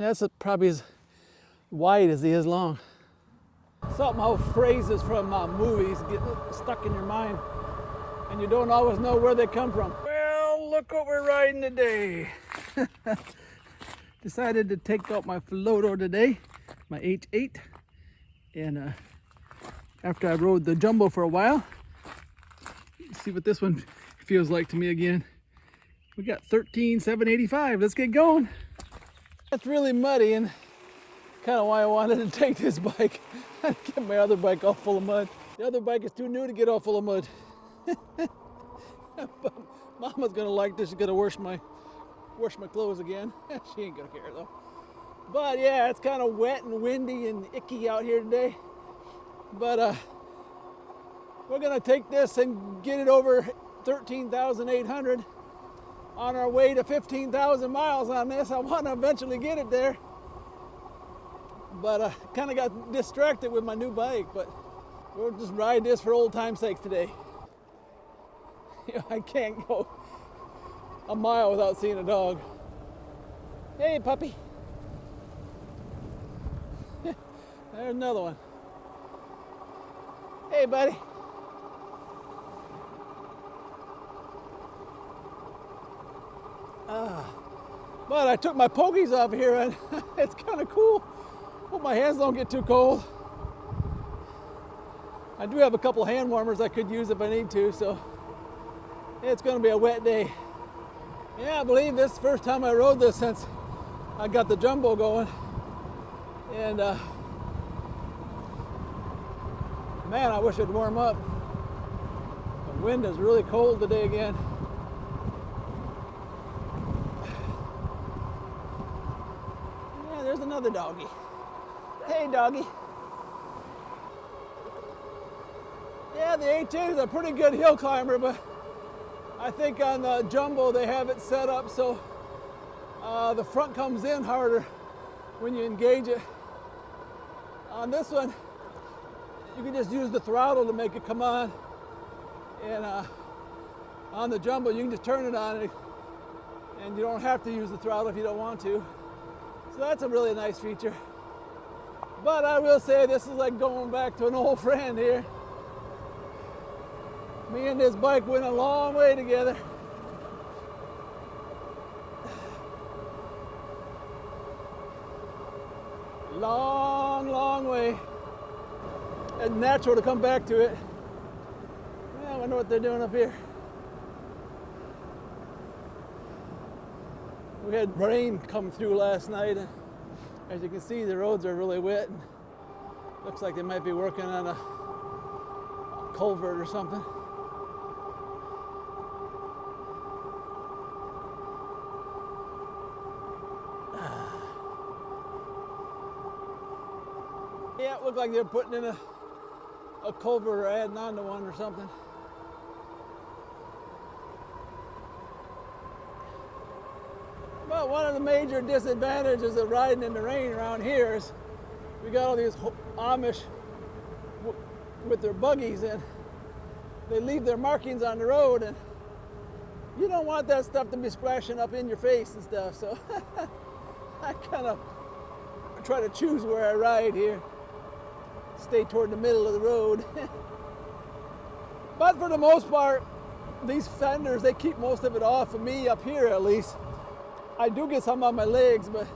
That's probably as wide as he is long. Something how phrases from movies get stuck in your mind and you don't always know where they come from. Well, look what we're riding today. Decided to take out my Philodo today, my H8. And after I rode the Jumbo for a while, see what this one feels like to me again. We got 13,785. Let's get going. It's really muddy and kind of why I wanted to take this bike and get my other bike all full of mud. The other bike is too new to get all full of mud. But Mama's gonna like this. She's gonna wash my clothes again. She ain't gonna care though. But yeah, it's kind of wet and windy and icky out here today. But we're gonna take this and get it over 13,800 on our way to 15,000 miles on this. I want to eventually get it there. But I kind of got distracted with my new bike, but we'll just ride this for old time's sake today. You know, I can't go a mile without seeing a dog. Hey, puppy. There's another one. Hey, buddy. But I took my pokies off here and it's kind of cool. Hope my hands don't get too cold. I do have a couple hand warmers I could use if I need to, so it's going to be a wet day. Yeah, I believe this is the first time I rode this since I got the Jumbo going. And man, I wish it'd warm up. The wind is really cold today again. Yeah, there's another doggy. Hey, doggy. Yeah, the H8 is a pretty good hill climber, but I think on the Jumbo they have it set up so the front comes in harder when you engage it. On this one, you can just use the throttle to make it come on. And on the Jumbo, you can just turn it on and you don't have to use the throttle if you don't want to. So that's a really nice feature. But I will say this is like going back to an old friend here. Me and this bike went a long way together. Long, long way. It's natural to come back to it. Yeah, I wonder what they're doing up here. We had rain come through last night, and as you can see, the roads are really wet. And looks like they might be working on a culvert or something. Yeah, it looked like they're putting in a culvert or adding on to one or something. But one of the major disadvantages of riding in the rain around here is we got all these Amish with their buggies and they leave their markings on the road, and you don't want that stuff to be splashing up in your face and stuff. So I kind of try to choose where I ride here. Stay toward the middle of the road. But for the most part, these fenders, they keep most of it off of me up here at least. I do get some on my legs, but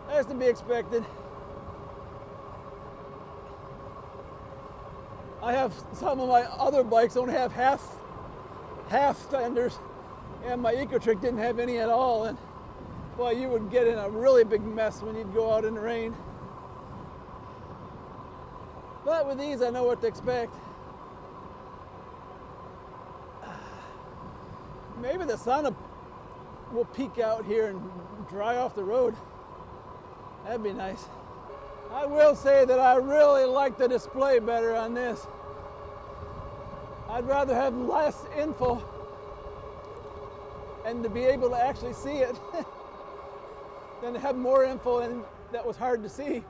that's to be expected. I have some of my other bikes don't have half fenders, and my ecotric didn't have any at all. And boy, you would get in a really big mess when you'd go out in the rain. But with these, I know what to expect. Maybe the sun will peek out here and dry off the road. That'd be nice. I will say that I really like the display better on this. I'd rather have less info and to be able to actually see it than to have more info and that was hard to see.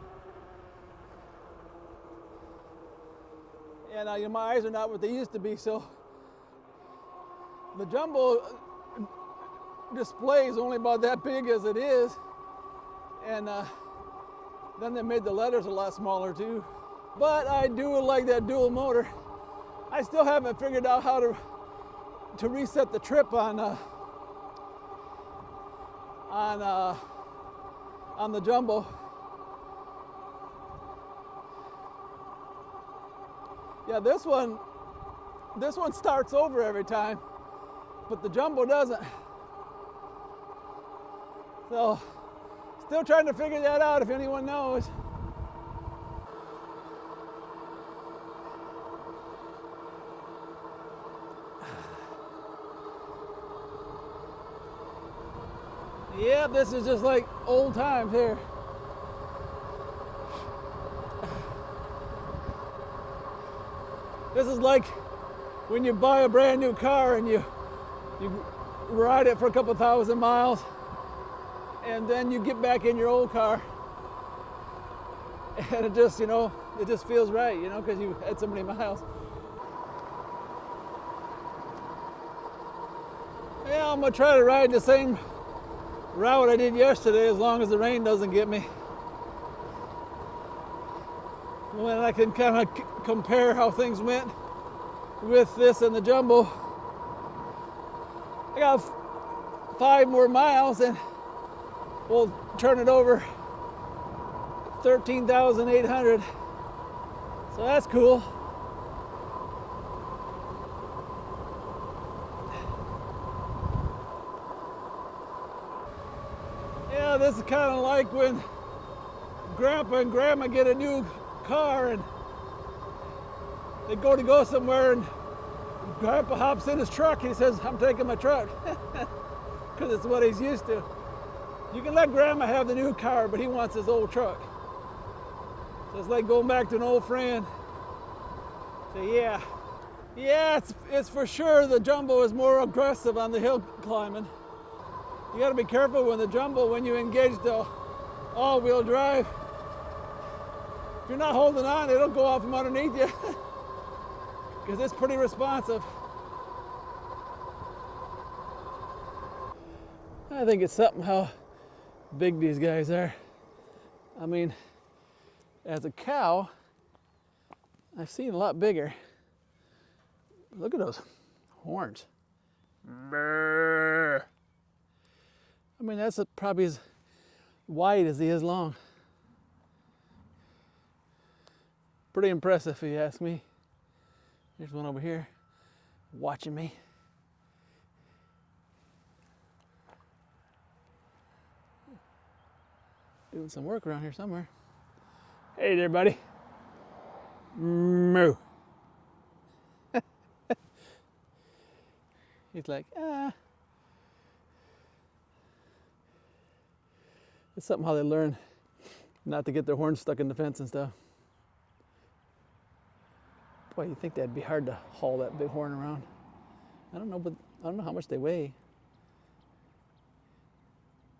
And you know, my eyes are not what they used to be, so the Jumbo display is only about that big as it is, and then they made the letters a lot smaller too. But I do like that dual motor. I still haven't figured out how to reset the trip on the Jumbo. Yeah, this one starts over every time, but the Jumbo doesn't. So, still trying to figure that out if anyone knows. Yeah, this is just like old times here. This is like when you buy a brand new car and you ride it for a couple thousand miles, and then you get back in your old car, and it just, it just feels right, because you had so many miles. Yeah, I'm gonna try to ride the same route I did yesterday as long as the rain doesn't get me. When I can kind of compare how things went with this and the Jumbo. I got 5 more miles and we'll turn it over 13,800. So that's cool. Yeah, this is kind of like when Grandpa and Grandma get a new car and they go somewhere, and Grandpa hops in his truck and he says, "I'm taking my truck," because it's what he's used to. You can let Grandma have the new car, but he wants his old truck. So it's like going back to an old friend. So yeah, it's for sure the Jumbo is more aggressive on the hill climbing. You got to be careful when the Jumbo, when you engage the all-wheel drive. If you're not holding on, it'll go off from underneath you because it's pretty responsive. I think it's something how big these guys are. I mean, as a cow, I've seen a lot bigger. Look at those horns. Brrr. I mean, that's probably as wide as he is long. Pretty impressive, if you ask me. There's one over here watching me. Doing some work around here somewhere. Hey there, buddy. Moo. He's like, ah. It's something how they learn not to get their horns stuck in the fence and stuff. Boy, you'd think that'd be hard to haul that big horn around. I don't know, but I don't know how much they weigh.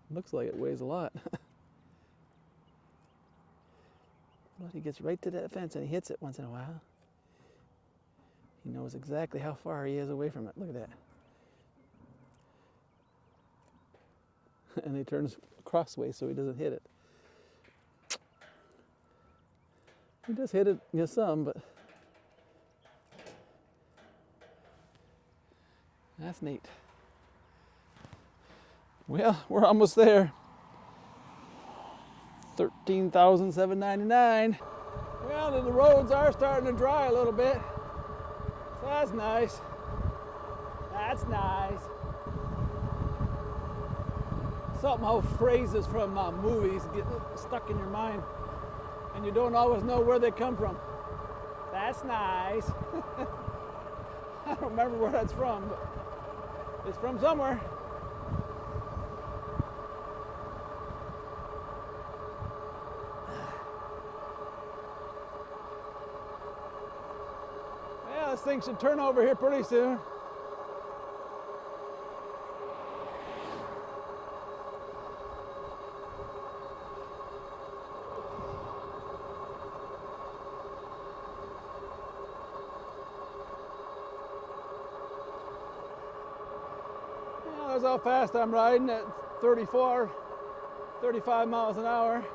Looks like it weighs a lot. But he gets right to that fence and he hits it once in a while. He knows exactly how far he is away from it. Look at that. And he turns crossways so he doesn't hit it. He does hit it, some, but that's neat. Well, we're almost there. 13,799. Well, the roads are starting to dry a little bit. So that's nice. That's nice. Something how phrases from movies get stuck in your mind and you don't always know where they come from. That's nice. I don't remember where that's from, but it's from somewhere. Yeah, this thing should turn over here pretty soon. That's how fast I'm riding at 34. 35 miles an hour.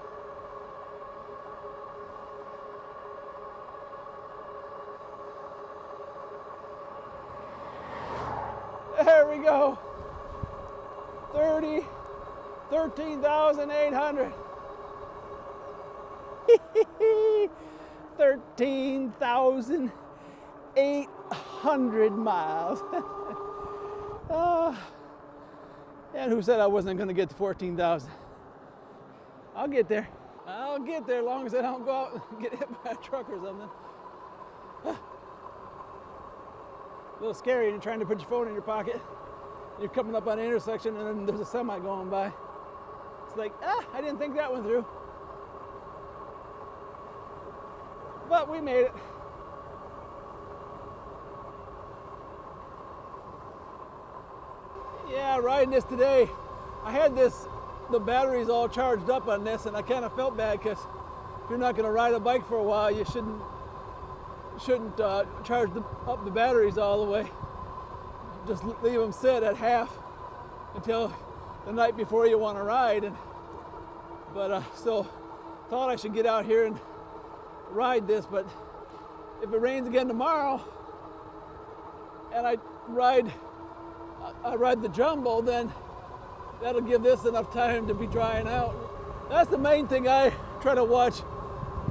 There we go. 13,800. 13,800 miles. And who said I wasn't going to get to 14,000? I'll get there. I'll get there as long as I don't go out and get hit by a truck or something. A little scary when you're trying to put your phone in your pocket. You're coming up on an intersection and then there's a semi going by. It's like, I didn't think that one through. But we made it. Yeah, riding this today. I had the batteries all charged up on this, and I kind of felt bad because if you're not going to ride a bike for a while, you shouldn't charge up the batteries all the way. Just leave them sit at half until the night before you want to ride. But still thought I should get out here and ride this. But if it rains again tomorrow and I ride the jumbo, then that'll give this enough time to be drying out. That's the main thing I try to watch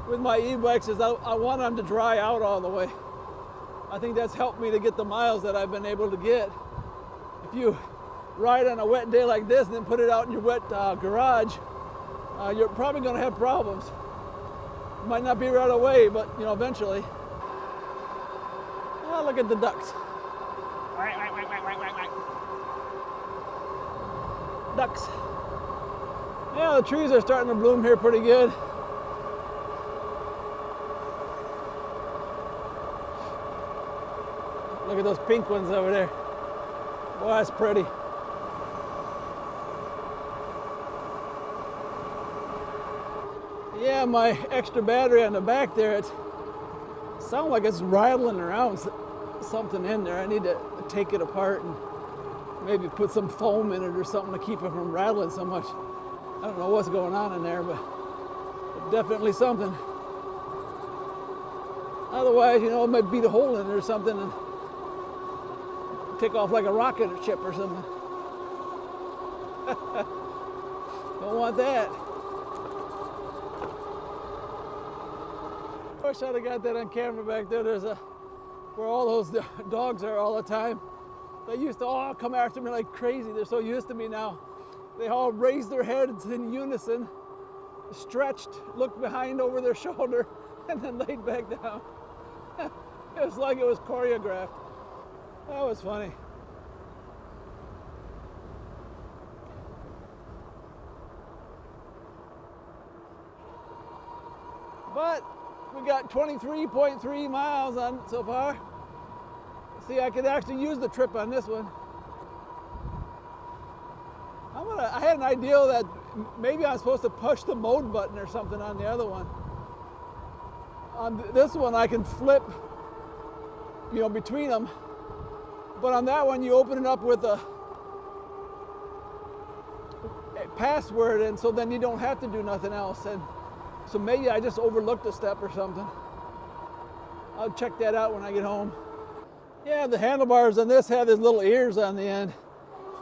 with my e-bikes is I want them to dry out all the way. I think that's helped me to get the miles that I've been able to get. If you ride on a wet day like this and then put it out in your wet garage, you're probably going to have problems. Might not be right away, but eventually. Oh, look at the ducks. Ducks. Yeah, the trees are starting to bloom here pretty good. Look at those pink ones over there. Boy, that's pretty. Yeah, my extra battery on the back there, it sounds like it's rattling around something in there. I need to take it apart and maybe put some foam in it or something to keep it from rattling so much. I don't know what's going on in there, but definitely something. Otherwise, it might beat a hole in it or something and take off like a rocket ship or something. Don't want that. Wish I'd have got that on camera back there. There's where all those dogs are all the time. They used to all come after me like crazy. They're so used to me now. They all raised their heads in unison, stretched, looked behind over their shoulder, and then laid back down. It was like it was choreographed. That was funny. But we got 23.3 miles on so far. See, I could actually use the trip on this one. I had an idea that maybe I'm supposed to push the mode button or something on the other one. On this one, I can flip, between them. But on that one, you open it up with a password, and so then you don't have to do nothing else. And so maybe I just overlooked a step or something. I'll check that out when I get home. Yeah, the handlebars on this have these little ears on the end,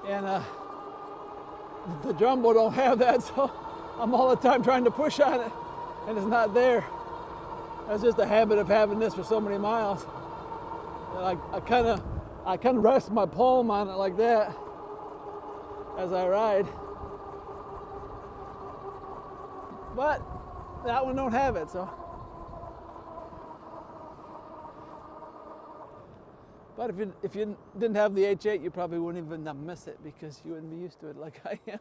and the jumbo don't have that, so I'm all the time trying to push on it, and it's not there. That's just a habit of having this for so many miles. And I kind of rest my palm on it like that as I ride. But that one don't have it, so. But if you didn't have the H8, you probably wouldn't even miss it because you wouldn't be used to it like I am.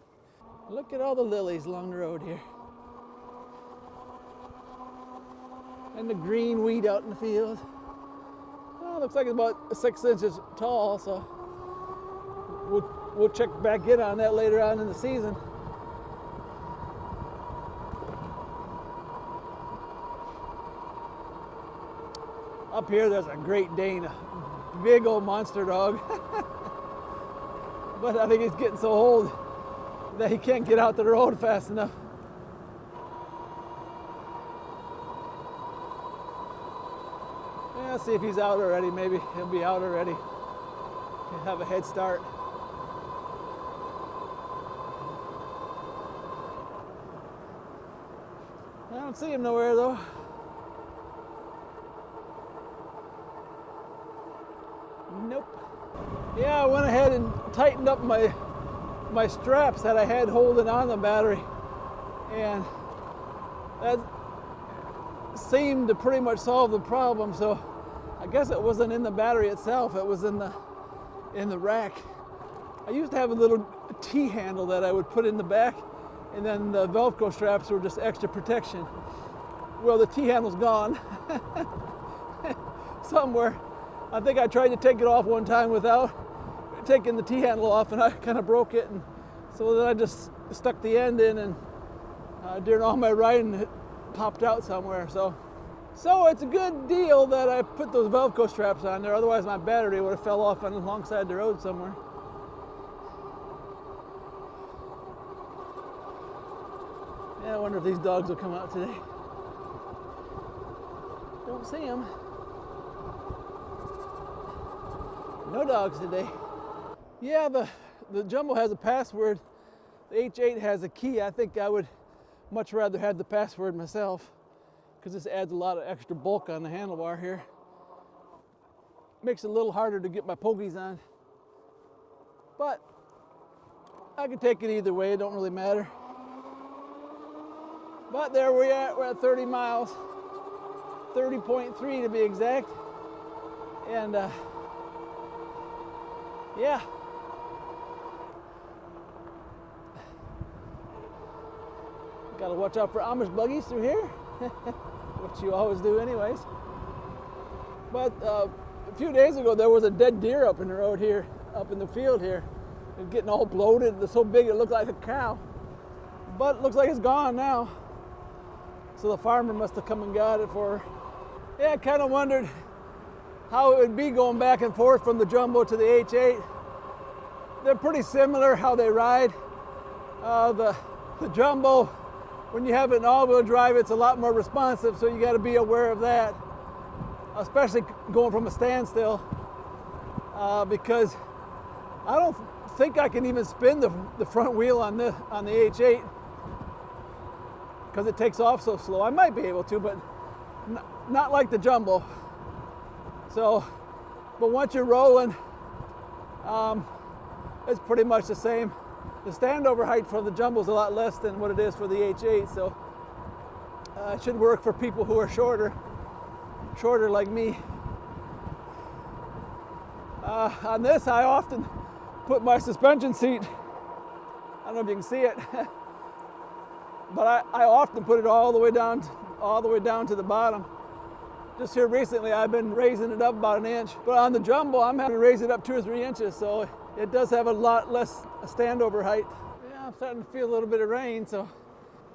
Look at all the lilies along the road here. And the green weed out in the field. Well, it looks like it's about 6 inches tall, so we'll check back in on that later on in the season. Up here, there's a Great Dane, a big old monster dog. But I think he's getting so old, that he can't get out the road fast enough. Yeah, let's see if he's out already. Maybe he'll be out already. He'll have a head start. I don't see him nowhere though. Nope. Yeah, I went ahead and tightened up my straps that I had holding on the battery, and that seemed to pretty much solve the problem. So I guess it wasn't in the battery itself, it was in the rack. I used to have a little T-handle that I would put in the back, and then the Velcro straps were just extra protection. Well, the T-handle's gone somewhere. I think I tried to take it off one time without taking the T-handle off, and I kind of broke it. And so then I just stuck the end in, and during all my riding, it popped out somewhere. So it's a good deal that I put those Velcro straps on there. Otherwise, my battery would have fell off on alongside the road somewhere. Yeah, I wonder if these dogs will come out today. Don't see them. No dogs today. Yeah, the Jumbo has a password. The H8 has a key. I think I would much rather have the password myself, because this adds a lot of extra bulk on the handlebar here. Makes it a little harder to get my pogies on. But I can take it either way, it don't really matter. But there we're at 30 miles. 30.3 to be exact. And yeah. Gotta watch out for Amish buggies through here, which you always do anyways. But a few days ago there was a dead deer up in the road here, up in the field here. It was getting all bloated, it's so big it looked like a cow. But it looks like it's gone now. So the farmer must have come and got it for her. Yeah, I kind of wondered how it would be going back and forth from the Jumbo to the H8. They're pretty similar how they ride. The Jumbo, when you have it in all-wheel drive, it's a lot more responsive, so you got to be aware of that, especially going from a standstill, because I don't think I can even spin the front wheel on the H8 because it takes off so slow. I might be able to, but not like the Jumbo. So, but once you're rolling, it's pretty much the same. The standover height for the Jumbo is a lot less than what it is for the H8, so it should work for people who are shorter like me. On this, I often put my suspension seat, I don't know if you can see it, but I often put it all the way down to the bottom. Just here recently, I've been raising it up about an inch, but on the Jumbo, I'm having to raise it up 2 or 3 inches, so it does have a lot less standover height. Yeah, I'm starting to feel a little bit of rain, so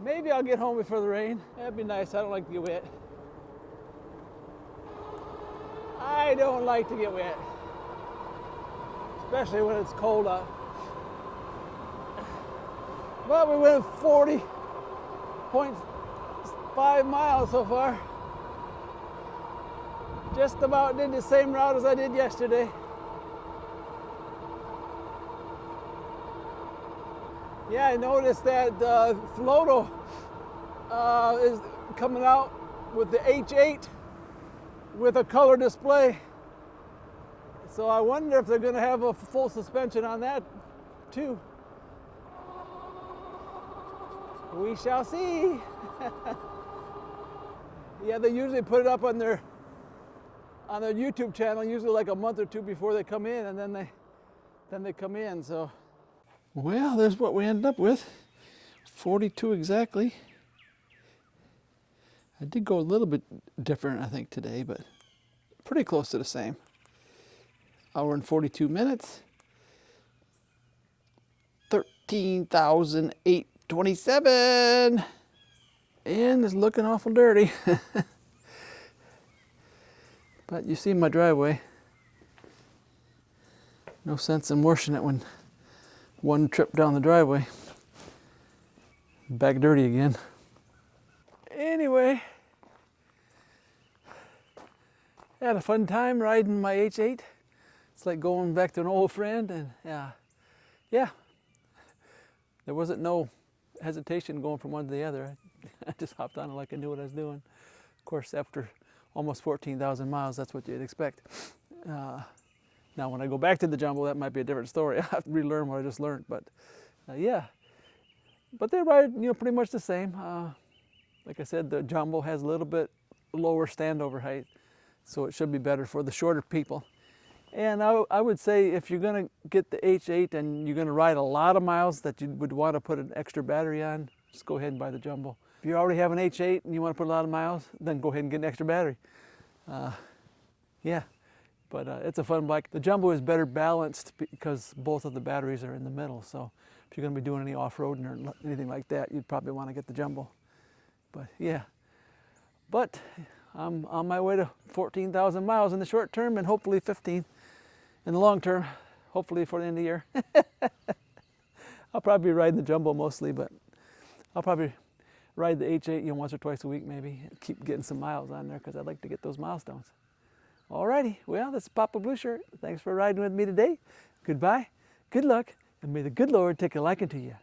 maybe I'll get home before the rain. That'd be nice. I don't like to get wet. I don't like to get wet, especially when it's cold out. Well, we went 40.5 miles so far. Just about did the same route as I did yesterday. Yeah, I noticed that Philodo is coming out with the H8 with a color display. So I wonder if they're going to have a full suspension on that too. We shall see. Yeah, they usually put it up on their YouTube channel, usually like a month or two before they come in, and then they come in. So, well, there's what we ended up with. 42 exactly. I did go a little bit different, I think, today, but pretty close to the same. Hour and 42 minutes. 13,827. And it's looking awful dirty. But you see my driveway. No sense in washing it when one trip down the driveway. Back dirty again. Anyway, had a fun time riding my H8. It's like going back to an old friend, and yeah, there wasn't no hesitation going from one to the other. I just hopped on it like I knew what I was doing. Of course, after almost 14,000 miles, that's what you'd expect. Now, when I go back to the Jumbo, that might be a different story. I have to relearn what I just learned, but yeah. But they ride, pretty much the same. Like I said, the Jumbo has a little bit lower standover height, so it should be better for the shorter people. And I would say if you're going to get the H8 and you're going to ride a lot of miles that you would want to put an extra battery on, just go ahead and buy the Jumbo. If you already have an H8 and you want to put a lot of miles, then go ahead and get an extra battery. Yeah, but it's a fun bike. The Jumbo is better balanced because both of the batteries are in the middle. So if you're going to be doing any off-roading or anything like that, you'd probably want to get the Jumbo. But yeah, but I'm on my way to 14,000 miles in the short term and hopefully 15 in the long term, hopefully for the end of the year. I'll probably be riding the Jumbo mostly, but I'll probably ride the H8 once or twice a week maybe. Keep getting some miles on there because I'd like to get those milestones. Alrighty, well, this is Papa Blue Shirt. Thanks for riding with me today. Goodbye, good luck, and may the good Lord take a liking to you.